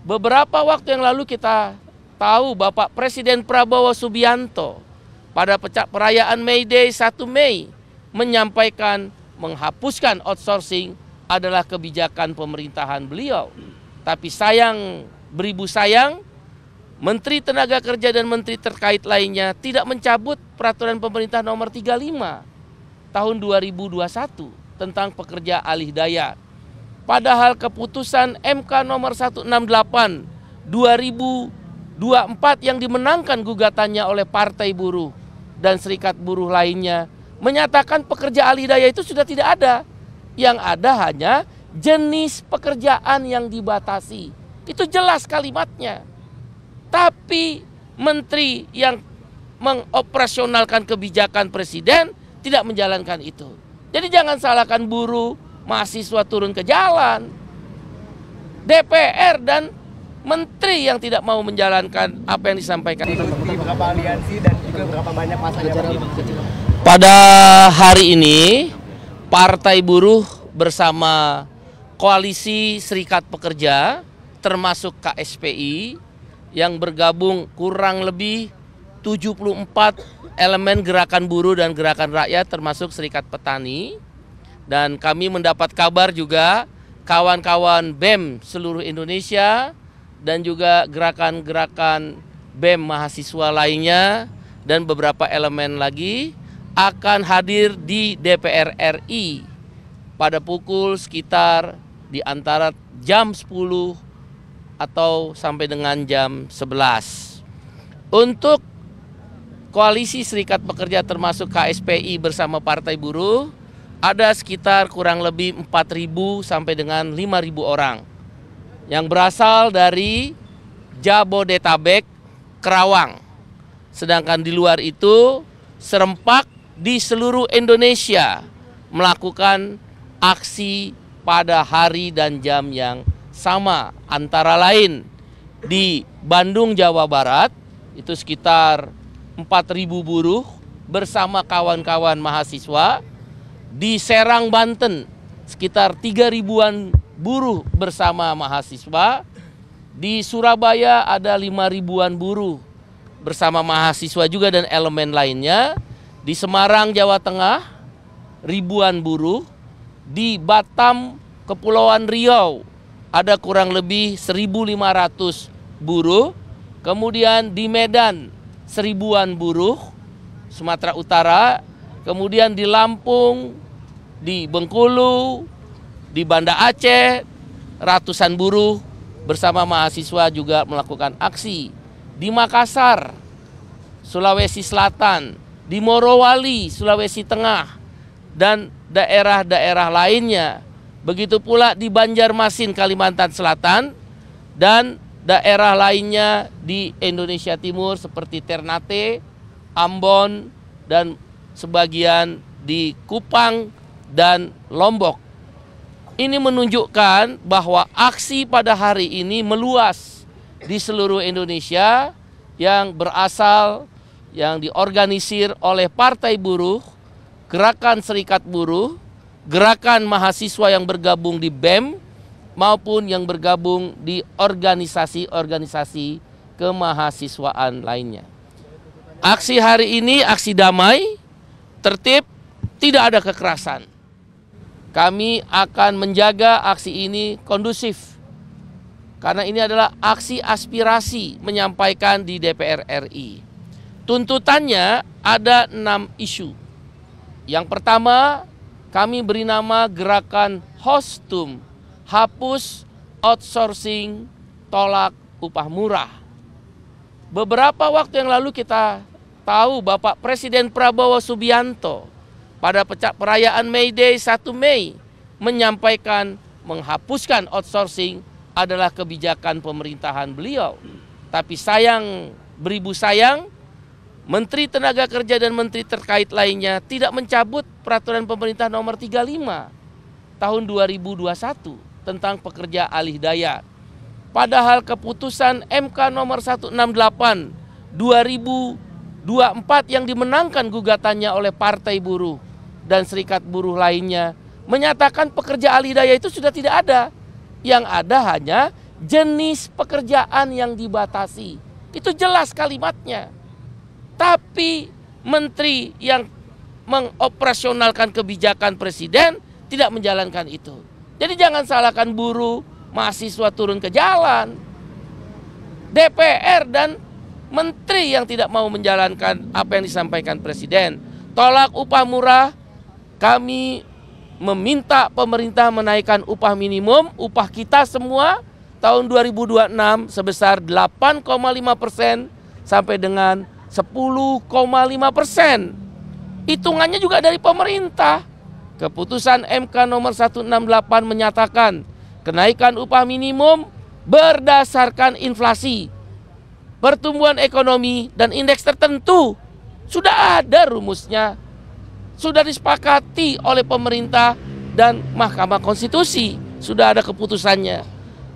Beberapa waktu yang lalu kita tahu Bapak Presiden Prabowo Subianto pada perayaan May Day 1 Mei menyampaikan menghapuskan outsourcing adalah kebijakan pemerintahan beliau. Tapi sayang, beribu sayang, Menteri Tenaga Kerja dan Menteri terkait lainnya tidak mencabut Peraturan Pemerintah Nomor 35 tahun 2021 tentang pekerja alih daya. Padahal keputusan MK nomor 168 2024 yang dimenangkan gugatannya oleh Partai Buruh dan Serikat Buruh lainnya menyatakan pekerja alih daya itu sudah tidak ada. Yang ada hanya jenis pekerjaan yang dibatasi. Itu jelas kalimatnya. Tapi menteri yang mengoperasionalkan kebijakan presiden tidak menjalankan itu. Jadi jangan salahkan buruh, mahasiswa turun ke jalan, DPR dan menteri yang tidak mau menjalankan apa yang disampaikan. Berapa aliansi dan juga berapa banyak masanya? Pada hari ini, Partai Buruh bersama Koalisi Serikat Pekerja, termasuk KSPI, yang bergabung kurang lebih 74 elemen gerakan buruh dan gerakan rakyat, termasuk Serikat Petani. Dan kami mendapat kabar juga kawan-kawan BEM seluruh Indonesia dan juga gerakan-gerakan BEM mahasiswa lainnya dan beberapa elemen lagi akan hadir di DPR RI pada pukul sekitar di antara jam 10 atau sampai dengan jam 11. Untuk Koalisi Serikat Pekerja termasuk KSPI bersama Partai Buruh, ada sekitar kurang lebih 4.000 sampai dengan 5.000 orang yang berasal dari Jabodetabek, Kerawang. Sedangkan di luar itu serempak di seluruh Indonesia melakukan aksi pada hari dan jam yang sama. Antara lain di Bandung, Jawa Barat, itu sekitar 4.000 buruh bersama kawan-kawan mahasiswa. Di Serang, Banten, sekitar 3.000-an buruh bersama mahasiswa. Di Surabaya ada 5.000-an buruh bersama mahasiswa juga dan elemen lainnya. Di Semarang, Jawa Tengah, ribuan buruh. Di Batam, Kepulauan Riau, ada kurang lebih 1.500 buruh. Kemudian di Medan, 1.000-an buruh, Sumatera Utara. Kemudian di Lampung, di Bengkulu, di Banda Aceh, ratusan buruh bersama mahasiswa juga melakukan aksi. Di Makassar, Sulawesi Selatan, di Morowali, Sulawesi Tengah, dan daerah-daerah lainnya. Begitu pula di Banjarmasin, Kalimantan Selatan, dan daerah lainnya di Indonesia Timur seperti Ternate, Ambon, dan sebagian di Kupang dan Lombok. Ini menunjukkan bahwa aksi pada hari ini meluas di seluruh Indonesia yang berasal, yang diorganisir oleh Partai Buruh, Gerakan Serikat Buruh, gerakan mahasiswa yang bergabung di BEM, maupun yang bergabung di organisasi-organisasi kemahasiswaan lainnya. Aksi hari ini aksi damai, tertib, tidak ada kekerasan. Kami akan menjaga aksi ini kondusif, karena ini adalah aksi aspirasi menyampaikan di DPR RI. Tuntutannya ada 6 isu. Yang pertama, kami beri nama gerakan Hostum, hapus outsourcing, tolak upah murah. Beberapa waktu yang lalu kita tahu Bapak Presiden Prabowo Subianto pada perayaan May Day 1 Mei menyampaikan menghapuskan outsourcing adalah kebijakan pemerintahan beliau. Tapi sayang, beribu sayang, Menteri Tenaga Kerja dan Menteri terkait lainnya tidak mencabut Peraturan Pemerintah Nomor 35 tahun 2021 tentang pekerja alih daya. Padahal keputusan MK nomor 168 2024 yang dimenangkan gugatannya oleh Partai Buruh dan Serikat Buruh lainnya menyatakan pekerja alih daya itu sudah tidak ada. Yang ada hanya jenis pekerjaan yang dibatasi. Itu jelas kalimatnya. Tapi menteri yang mengoperasionalkan kebijakan presiden tidak menjalankan itu. Jadi jangan salahkan buruh, mahasiswa turun ke jalan. DPR dan menteri yang tidak mau menjalankan apa yang disampaikan presiden. Tolak upah murah, kami meminta pemerintah menaikkan upah minimum, upah kita semua tahun 2026 sebesar 8,5% sampai dengan 10,5%. Hitungannya juga dari pemerintah. Keputusan MK nomor 168 menyatakan kenaikan upah minimum berdasarkan inflasi, pertumbuhan ekonomi, dan indeks tertentu. Sudah ada rumusnya. Sudah disepakati oleh pemerintah dan Mahkamah Konstitusi. Sudah ada keputusannya.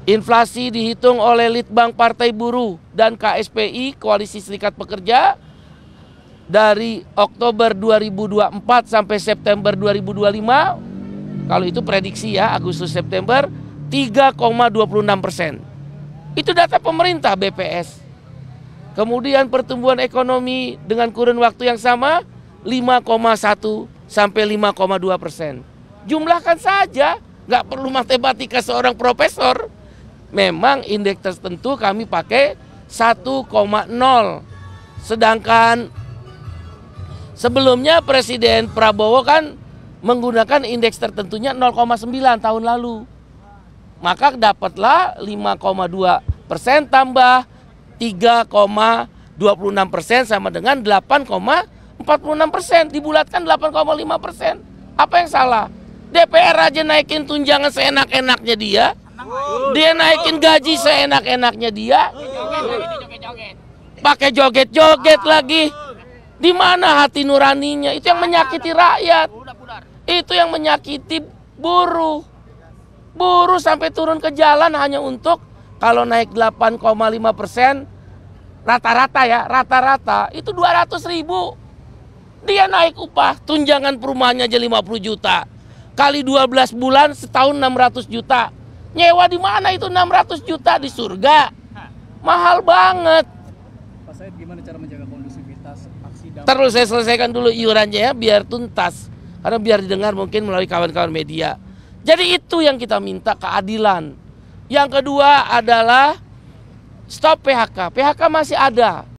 Inflasi dihitung oleh Litbang Partai Buruh dan KSPI, Koalisi Serikat Pekerja, dari Oktober 2024 sampai September 2025, kalau itu prediksi ya, Agustus September, 3,26%. Itu data pemerintah BPS. Kemudian pertumbuhan ekonomi dengan kurun waktu yang sama 5,1 sampai 5,2%. Jumlahkan saja, nggak perlu matematika seorang profesor. Memang indeks tertentu kami pakai 1,0. Sedangkan sebelumnya Presiden Prabowo kan menggunakan indeks tertentunya 0,9 tahun lalu. Maka dapatlah 5,2% tambah 3,26% sama dengan 8,46%. Dibulatkan 8,5%. Apa yang salah? DPR aja naikin tunjangan seenak-enaknya dia. Dia naikin gaji seenak-enaknya dia. Pakai joget-joget lagi. Di mana hati nuraninya? Itu yang menyakiti rakyat. Itu yang menyakiti buruh. Buruh sampai turun ke jalan hanya untuk kalau naik 8,5%, rata-rata ya, rata-rata itu 200.000. Dia naik upah, tunjangan perumahannya aja 50 juta. Kali 12 bulan setahun 600 juta. Nyewa di mana itu 600 juta? Di surga. Mahal banget. Pak Said, gimana cara menjaga kondusivitas aksi damai? Terus saya selesaikan dulu iurannya ya, biar tuntas. Karena biar didengar mungkin melalui kawan-kawan media. Jadi itu yang kita minta, keadilan. Yang kedua adalah stop PHK. PHK masih ada.